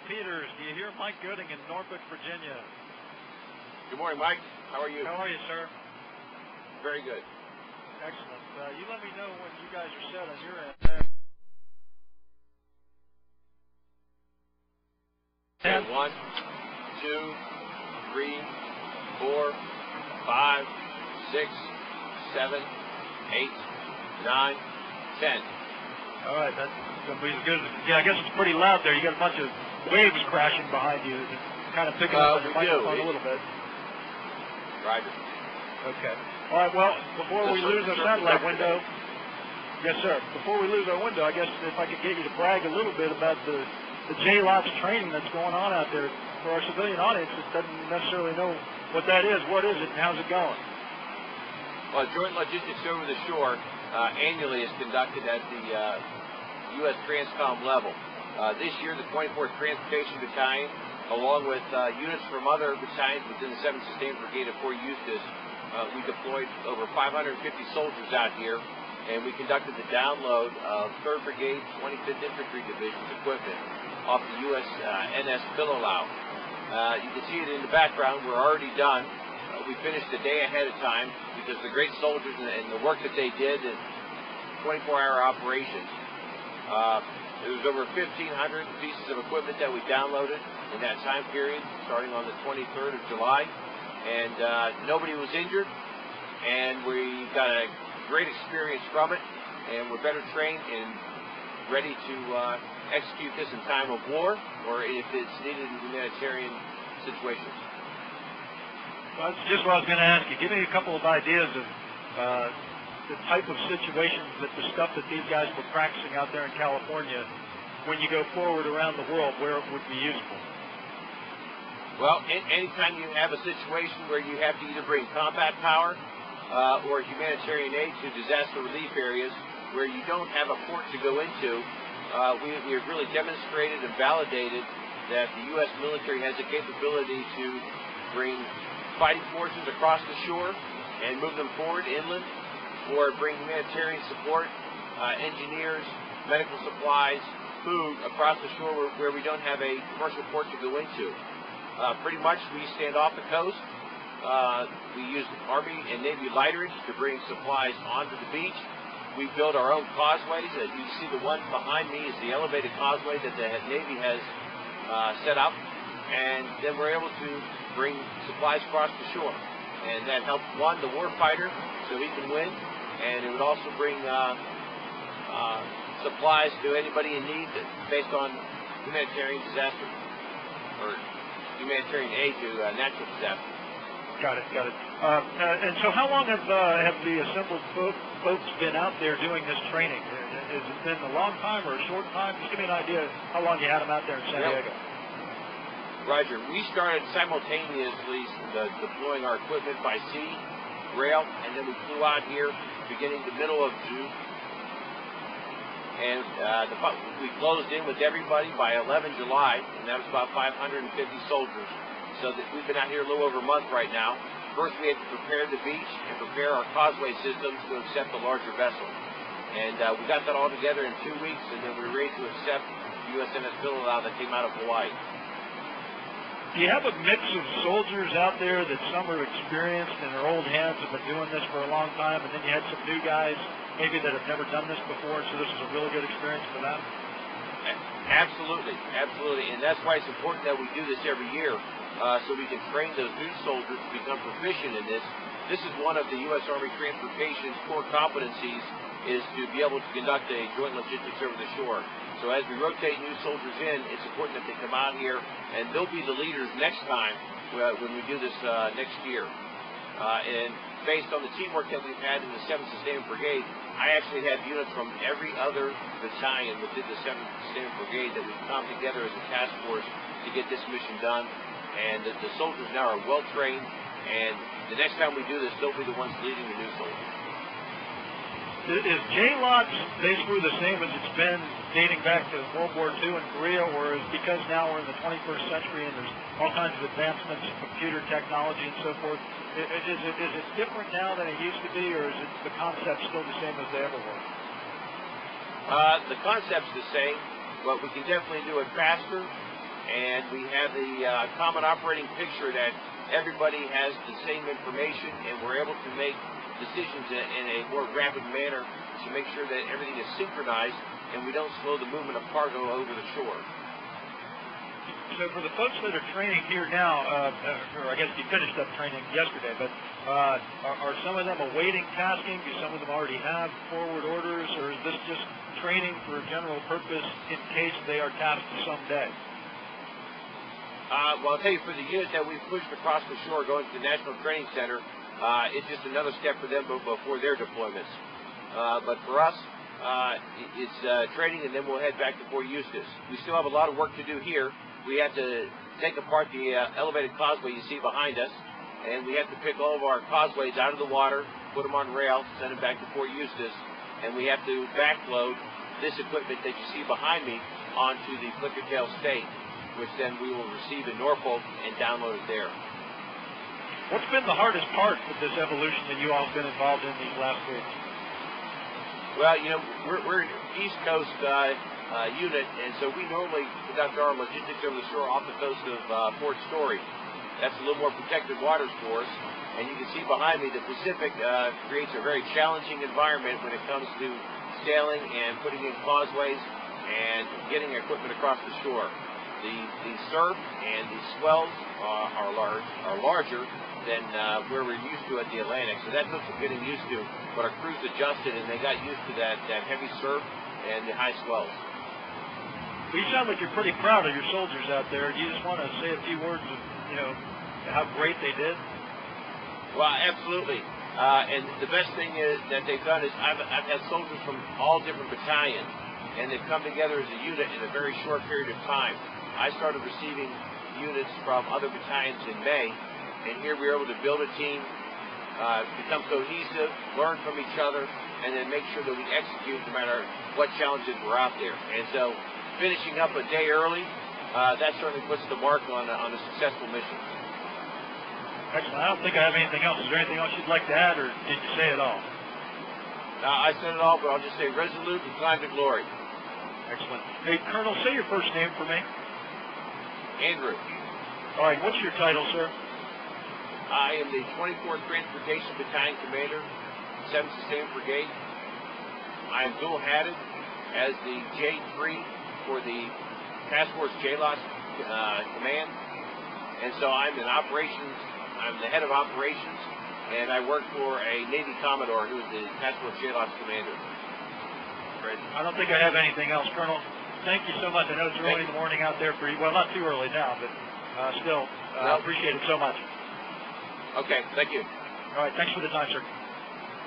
Peters. Do you hear Mike Gooding in Norfolk, Virginia? Good morning, Mike. How are you? How are you, sir? Very good. Excellent. You let me know when you guys are set on your end. Okay, 1, 2, 3, 4, 5, 6, 7, 8, 9, 10. All right, that's going to be good. Yeah, I guess it's pretty loud there. You got a bunch of waves crashing behind you. It's kind of picking up on the microphone a little bit. Roger. Okay. All right, well, before we lose our satellite window, yes, sir. Before we lose our window, I guess if I could get you to brag a little bit about the JLOTS training that's going on out there for our civilian audience that doesn't necessarily know what that is. What is it and how's it going? Well, Joint Logistics Over the Shore annually is conducted at the U.S. Transcom level. This year, the 24th Transportation Battalion, along with units from other battalions within the 7th Sustainment Brigade of Fort Eustis, we deployed over 550 soldiers out here, and we conducted the download of 3rd Brigade, 25th Infantry Division's equipment off the USNS Philolow. You can see it in the background. We're already done. We finished a day ahead of time because the great soldiers and the work that they did in 24-hour operations. It was over 1,500 pieces of equipment that we downloaded in that time period, starting on the 23rd of July. And nobody was injured, and we got a great experience from it, and we're better trained and ready to execute this in time of war or if it's needed in humanitarian situations. Well, that's just what I was going to ask you. Give me a couple of ideas of the type of situations that the stuff that these guys were practicing out there in California, when you go forward around the world, where it would be useful. Well, anytime you have a situation where you have to either bring combat power or humanitarian aid to disaster relief areas where you don't have a port to go into, we have really demonstrated and validated that the U.S. military has the capability to bring fighting forces across the shore and move them forward inland, or bring humanitarian support, engineers, medical supplies, food across the shore where we don't have a commercial port to go into. Pretty much we stand off the coast. We use Army and Navy lighters to bring supplies onto the beach. We build our own causeways. You see the one behind me is the elevated causeway that the Navy has set up. And then we're able to bring supplies across the shore. And that helps, one, the war fighter, so he can win. And it would also bring supplies to anybody in need based on humanitarian disaster or humanitarian aid to natural disaster. Got it. And so how long have the assembled folks been out there doing this training? Has it been a long time or a short time? Just give me an idea of how long you had them out there in San Diego. Roger. We started simultaneously deploying our equipment by sea, rail, and then we flew out here beginning the middle of June. And we closed in with everybody by 11 July, and that was about 550 soldiers. So that we've been out here a little over a month right now. First, we had to prepare the beach and prepare our causeway systems to accept the larger vessel. And we got that all together in 2 weeks, and then we were ready to accept the USNS Philolow that came out of Hawaii. Do you have a mix of soldiers out there that some are experienced and their old hands have been doing this for a long time, and then you had some new guys maybe that have never done this before, so this is a really good experience for them? Absolutely. And that's why it's important that we do this every year, so we can train those new soldiers to become proficient in this. This is one of the U.S. Army Transportation's core competencies, is to be able to conduct a joint logistics over the shore. So as we rotate new soldiers in, it's important that they come out here, and they'll be the leaders next time when we do this next year. And based on the teamwork that we've had in the 7th Sustainment Brigade, I actually have units from every other battalion within the 7th Sustainment Brigade that we've come together as a task force to get this mission done. And the soldiers now are well trained, and the next time we do this, they'll be the ones leading the new soldiers. Is JLOTS basically the same as it's been dating back to World War II in Korea, or is because now we're in the 21st century and there's all kinds of advancements in computer technology and so forth, is it different now than it used to be, or is it the concept still the same as they ever were? The concept's the same, but we can definitely do it faster and we have the common operating picture that everybody has the same information, and we're able to make decisions in a more rapid manner to make sure that everything is synchronized and we don't slow the movement of cargo over the shore. So for the folks that are training here now, or I guess you finished up training yesterday, but are some of them awaiting tasking? Do some of them already have forward orders, or is this just training for a general purpose in case they are tasked someday? Well, I'll tell you, for the unit that we've pushed across the shore going to the National Training Center, it's just another step for them before their deployments. But for us, it's training, and then we'll head back to Fort Eustis. We still have a lot of work to do here. We have to take apart the elevated causeway you see behind us, and we have to pick all of our causeways out of the water, put them on rail, send them back to Fort Eustis, and we have to backload this equipment that you see behind me onto the flicker tail stake, which then we will receive in Norfolk and download it there. What's been the hardest part of this evolution that you all have been involved in these last weeks? Well, you know, we're an East Coast unit, and so we normally conduct our logistics over the shore off the coast of Fort Story. That's a little more protected waters for us, and you can see behind me the Pacific creates a very challenging environment when it comes to sailing and putting in causeways and getting equipment across the shore. The surf and the swells are larger than where we're used to at the Atlantic, so that took some getting used to, but our crews adjusted and they got used to that heavy surf and the high swells. Well, you sound like you're pretty proud of your soldiers out there. Do you just want to say a few words of, how great they did? Well, absolutely. And the best thing is that they've done is I've had soldiers from all different battalions, and they've come together as a unit in a very short period of time. I started receiving units from other battalions in May, and here we were able to build a team, become cohesive, learn from each other, and then make sure that we execute no matter what challenges were out there. And so finishing up a day early, that certainly puts the mark on a successful mission. Excellent. I don't think I have anything else. Is there anything else you'd like to add, or did you say it all? I said it all, but I'll just say resolute and climb to glory. Excellent. Hey, Colonel, say your first name for me. Andrew. All right, what's your title, sir? I am the 24th Transportation Battalion Commander, 7th Sustainment Brigade. I am dual-hatted as the J3 for the Task Force JLOTS Command. And so I'm in operations, I'm the head of operations, and I work for a Navy Commodore who's the Task Force JLOTS Commander. Great. I don't think I have anything else, Colonel. Thank you so much. I know it's early in the morning out there for you. Well, not too early now, but still, appreciate it so much. Okay, thank you. All right, thanks for the time, sir.